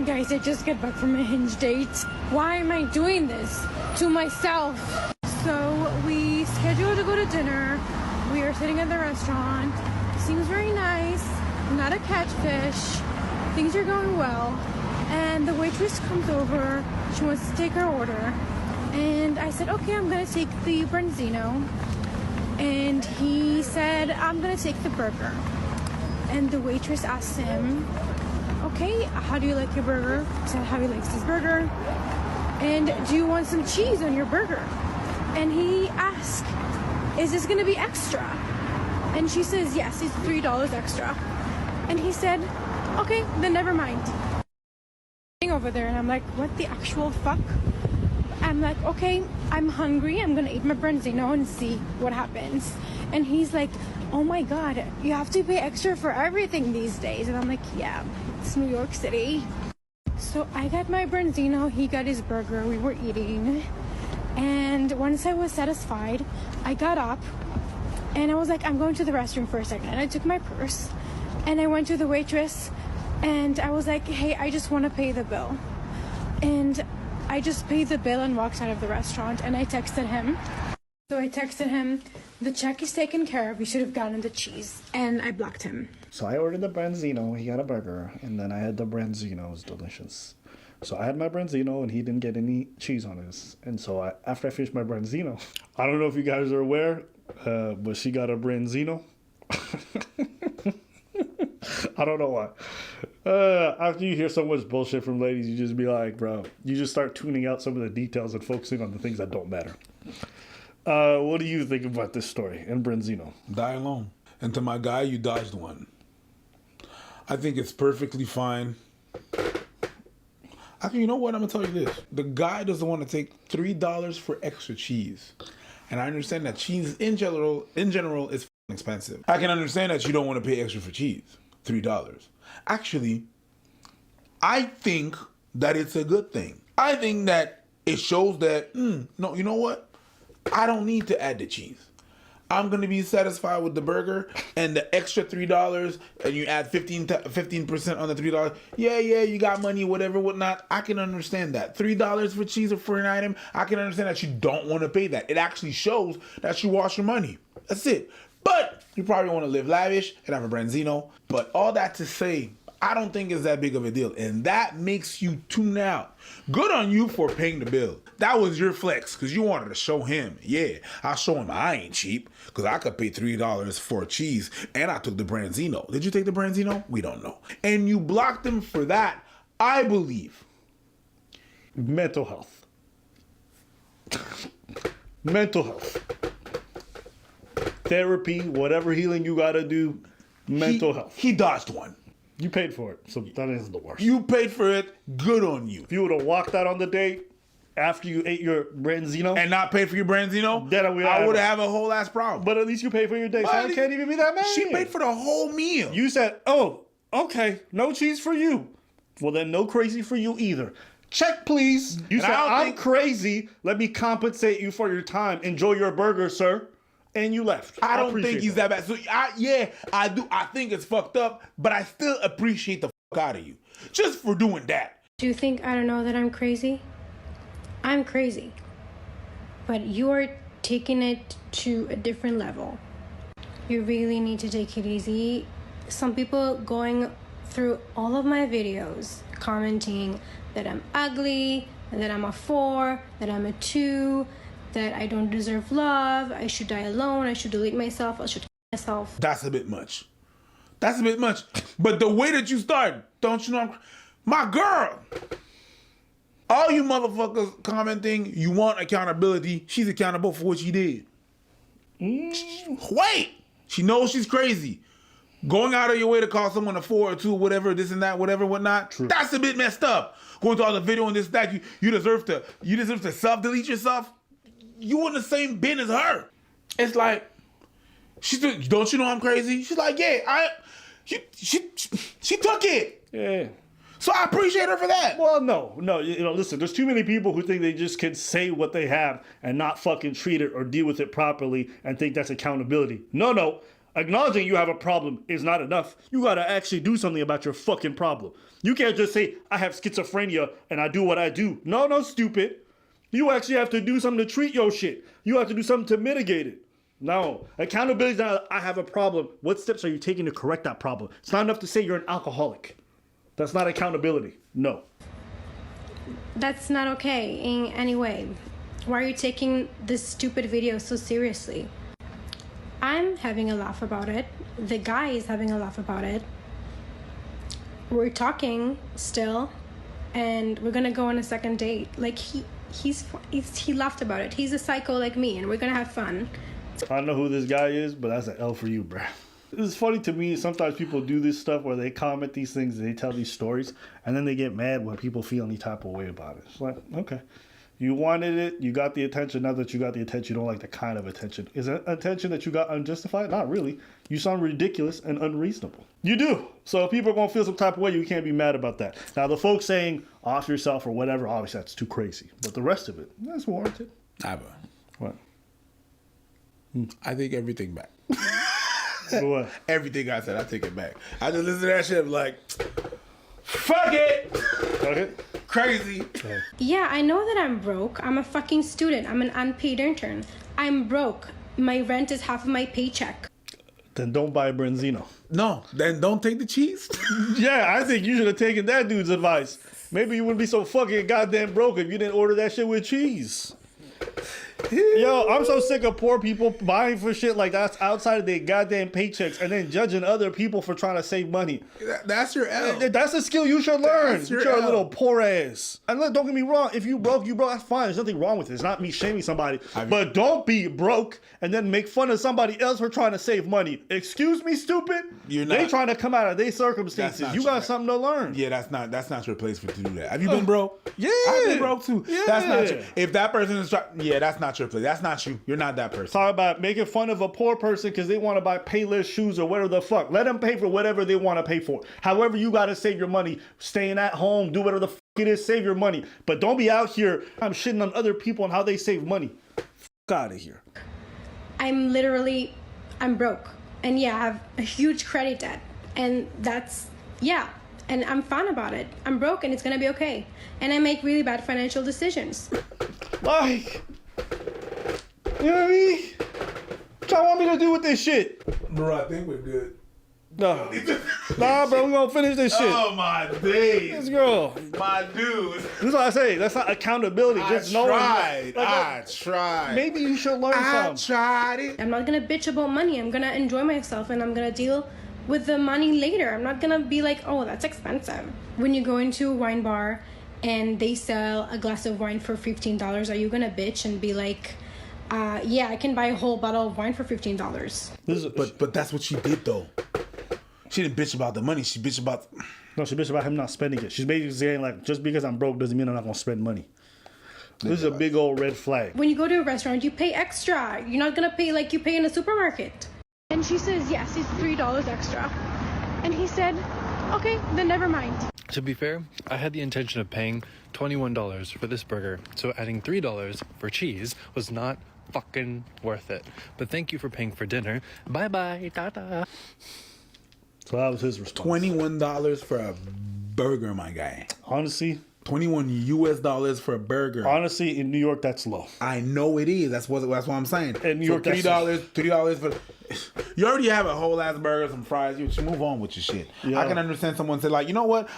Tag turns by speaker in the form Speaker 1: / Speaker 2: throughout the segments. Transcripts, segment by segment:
Speaker 1: Guys, I just got back from a Hinge date. Why am I doing this to myself? So we scheduled to go to dinner. We are sitting at the restaurant. Seems very nice. Not a catfish. Things are going well. And the waitress comes over. She wants to take her order. And I said, okay, I'm gonna take the Branzino. And he said, I'm gonna take the burger. And the waitress asked him, okay, how do you like your burger? He said how he likes his burger. And do you want some cheese on your burger? And he asked, is this gonna be extra? And she says, yes, it's $3 extra. And he said, okay, then never mind. Over there, and I'm like, what the actual fuck? I'm like, okay, I'm hungry. I'm gonna eat my Branzino and see what happens. And he's like, oh my God, you have to pay extra for everything these days. And I'm like, yeah, it's New York City. So I got my Branzino, he got his burger, we were eating. And once I was satisfied, I got up and I was like, I'm going to the restroom for a second. And I took my purse and I went to the waitress and I was like, hey, I just want to pay the bill. And I just paid the bill and walked out of the restaurant, and I texted him. So I texted him, the check is taken care of, you should have gotten the cheese. And I blocked him.
Speaker 2: So I ordered the Branzino, he got a burger, and then I had the Branzino, it was delicious. So I had my Branzino, and he didn't get any cheese on his. And so after I finished my Branzino, I don't know if you guys are aware, but she got a Branzino. I don't know why. After you hear so much bullshit from ladies, you just be like, bro, you just start tuning out some of the details and focusing on the things that don't matter. What do you think about this story and Branzino?
Speaker 3: Die alone. And to my guy, you dodged one. I think it's perfectly fine. Actually, you know what? I'm going to tell you this. The guy doesn't want to take $3 for extra cheese. And I understand that cheese in general is expensive. I can understand that you don't want to pay extra for cheese. $3. Actually, I think that it's a good thing. I think that it shows that, no, you know what? I don't need to add the cheese. I'm going to be satisfied with the burger and the extra $3 and you add 15% on the $3. Yeah, you got money, whatever, whatnot. I can understand that. $3 for cheese or for an item, I can understand that you don't want to pay that. It actually shows that you wash your money. That's it. But you probably want to live lavish and have a Branzino. But all that to say, I don't think it's that big of a deal. And that makes you tune out. Good on you for paying the bill. That was your flex because you wanted to show him. Yeah, I'll show him I ain't cheap because I could pay $3 for cheese and I took the Branzino. Did you take the Branzino? We don't know. And you blocked him for that, I believe.
Speaker 2: Mental health. Mental health. Therapy, whatever healing you gotta do, mental health.
Speaker 3: He dodged one.
Speaker 2: You paid for it, so that isn't the worst.
Speaker 3: You paid for it, good on you.
Speaker 2: If you would have walked out on the date after you ate your Branzino
Speaker 3: and not paid for your Branzino,
Speaker 2: then
Speaker 3: I would have a whole ass problem.
Speaker 2: But at least you paid for your date, so I can't even be that mad.
Speaker 3: She paid for the whole meal.
Speaker 2: You said, oh, okay, no cheese for you. Well, then no crazy for you either. Check, please. You said, I'm crazy. Let me compensate you for your time. Enjoy your burger, sir. And you left.
Speaker 3: I don't think he's that bad. So I do. I think it's fucked up, but I still appreciate the fuck out of you just for doing that.
Speaker 1: Do you think I don't know that I'm crazy? I'm crazy. But you are taking it to a different level. You really need to take it easy. Some people going through all of my videos commenting that I'm ugly, that I'm a 4, that I'm a 2, that I don't deserve love, I should die alone, I should delete myself, I should kill myself.
Speaker 3: That's a bit much. That's a bit much. But the way that you start, don't you know, my girl. All you motherfuckers commenting, you want accountability. She's accountable for what she did. Wait! She knows she's crazy. Going out of your way to call someone a 4 or 2, whatever, this and that, whatever, whatnot. True. That's a bit messed up. Going through all the video and this, that, you deserve to self-delete yourself. You in the same bin as her. It's like, don't you know I'm crazy? She's like, yeah, she took it.
Speaker 2: Yeah.
Speaker 3: So I appreciate her for that.
Speaker 2: Well, no, listen, there's too many people who think they just can say what they have and not fucking treat it or deal with it properly and think that's accountability. No. Acknowledging you have a problem is not enough. You gotta actually do something about your fucking problem. You can't just say, I have schizophrenia and I do what I do. No, stupid. You actually have to do something to treat your shit. You have to do something to mitigate it. No. Accountability is not, I have a problem. What steps are you taking to correct that problem? It's not enough to say you're an alcoholic. That's not accountability. No.
Speaker 1: That's not okay in any way. Why are you taking this stupid video so seriously? I'm having a laugh about it. The guy is having a laugh about it. We're talking still, and we're gonna go on a second date. Like he laughed about it. He's a psycho like me, and we're gonna have fun.
Speaker 2: I don't know who this guy is, but that's an L for you, bruh. It's funny to me, sometimes people do this stuff where they comment these things and they tell these stories, and then they get mad when people feel any type of way about it. It's like, okay. You wanted it, you got the attention. Now that you got the attention, you don't like the kind of attention. Is it attention that you got unjustified? Not really. You sound ridiculous and unreasonable. You do. So if people are going to feel some type of way, you can't be mad about that. Now, the folks saying off yourself or whatever, obviously that's too crazy. But the rest of it, that's warranted. What?
Speaker 3: I take everything back.
Speaker 2: What?
Speaker 3: Everything I said, I take it back. I just listen to that shit, I'm like, fuck it!
Speaker 2: Okay.
Speaker 3: Crazy.
Speaker 1: Yeah, I know that I'm broke. I'm a fucking student. I'm an unpaid intern. I'm broke. My rent is half of my paycheck.
Speaker 2: Then don't buy Branzino.
Speaker 3: No, then don't take the cheese.
Speaker 2: Yeah, I think you should have taken that dude's advice. Maybe you wouldn't be so fucking goddamn broke if you didn't order that shit with cheese. Yo, I'm so sick of poor people buying for shit like that's outside of their goddamn paychecks and then judging other people for trying to save money.
Speaker 3: That's your L.
Speaker 2: That's a skill you should learn.
Speaker 3: That's your
Speaker 2: You're a
Speaker 3: L.
Speaker 2: little poor ass. And look, don't get me wrong. If you broke, that's fine. There's nothing wrong with it. It's not me shaming somebody. But don't be broke and then make fun of somebody else for trying to save money. Excuse me, stupid? They trying to come out of their circumstances. You got something to learn.
Speaker 3: Yeah, that's not your place to do that. Have you been broke?
Speaker 2: Yeah.
Speaker 3: I've been broke too.
Speaker 2: Yeah.
Speaker 3: That's not your, if that person is trying, that's not your place. That's not you. You're not that person.
Speaker 2: Talk about making fun of a poor person because they want to buy Payless shoes or whatever the fuck. Let them pay for whatever they want to pay for. However, you got to save your money. Staying at home, do whatever the fuck it is, save your money. But don't be out here. I'm shitting on other people and how they save money. Fuck out of here.
Speaker 1: I'm broke. And yeah, I have a huge credit debt. And and I'm fine about it. I'm broke and it's gonna be okay. And I make really bad financial decisions.
Speaker 2: Like, you know what I mean? What y'all want me to do with this shit?
Speaker 3: Bro, I think we're good.
Speaker 2: No. Nah, bro, we gonna finish this shit.
Speaker 3: Oh my days.
Speaker 2: This girl.
Speaker 3: My dude.
Speaker 2: This is what I say. That's not accountability. Just knowing.
Speaker 3: I tried.
Speaker 2: Maybe you should learn something.
Speaker 3: Tried it.
Speaker 1: I'm not gonna bitch about money. I'm gonna enjoy myself and I'm gonna deal with the money later. I'm not gonna be like, oh, that's expensive. When you go into a wine bar and they sell a glass of wine for $15, are you gonna bitch and be like, yeah, I can buy a whole bottle of wine for $15?
Speaker 3: But that's what she did though. She didn't bitch about the money. She bitched about.
Speaker 2: No, she bitched about him not spending it. She's basically saying like, just because I'm broke doesn't mean I'm not gonna spend money. This is a big old red flag.
Speaker 1: When you go to a restaurant, you pay extra. You're not gonna pay like you pay in a supermarket. And she says, yes, it's $3 extra. And he said, okay, then never mind.
Speaker 4: To be fair, I had the intention of paying $21 for this burger, so adding $3 for cheese was not fucking worth it. But thank you for paying for dinner. Bye-bye, tata.
Speaker 2: So that was his response.
Speaker 3: $21 for a burger, my guy.
Speaker 2: Honestly,
Speaker 3: $21 for a burger.
Speaker 2: Honestly, in New York, that's low.
Speaker 3: I know it is. That's what I'm saying.
Speaker 2: In New York,
Speaker 3: $3 for. You already have a whole ass burger, some fries. You should move on with your shit. Yeah. I can understand someone say like, you know what?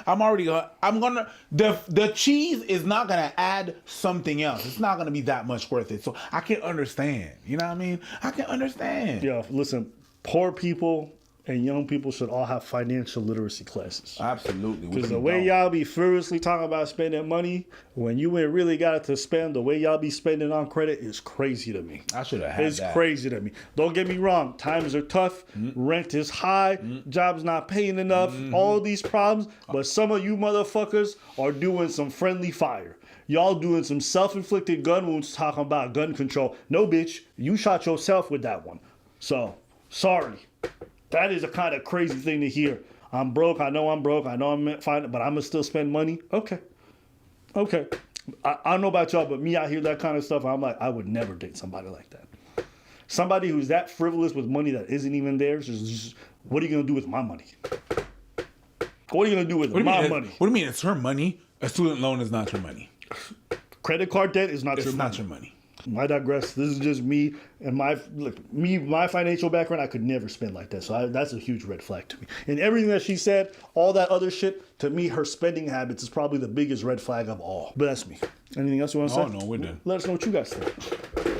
Speaker 3: The cheese is not gonna add something else. It's not gonna be that much worth it. So I can understand. You know what I mean? I can understand.
Speaker 2: Yeah. Listen, poor people and young people should all have financial literacy classes.
Speaker 3: Absolutely.
Speaker 2: Because the way y'all be furiously talking about spending money, when you ain't really got it to spend, the way y'all be spending on credit is crazy to me.
Speaker 3: I should have had that.
Speaker 2: It's crazy to me. Don't get me wrong. Times are tough. Rent is high. Jobs not paying enough. All these problems. But some of you motherfuckers are doing some friendly fire. Y'all doing some self-inflicted gun wounds talking about gun control. No, bitch. You shot yourself with that one. So, sorry. That is a kind of crazy thing to hear. I'm broke. I know I'm broke. I know I'm fine, but I'm going to still spend money. Okay. I don't know about y'all, but me out here, that kind of stuff, I'm like, I would never date somebody like that. Somebody who's that frivolous with money that isn't even theirs is just, what are you gonna do with my money? What are you gonna do with my money?
Speaker 3: What do you mean? It's her money. A student loan is not your money.
Speaker 2: Credit card debt is not
Speaker 3: It's
Speaker 2: your money.
Speaker 3: not your money.
Speaker 2: I digress. This is just me and my financial background. I could never spend like that. So that's a huge red flag to me. And everything that she said, all that other shit, to me, her spending habits is probably the biggest red flag of all. But that's me. Anything else you want to say?
Speaker 3: Oh, no, we're done.
Speaker 2: Let us know what you guys think.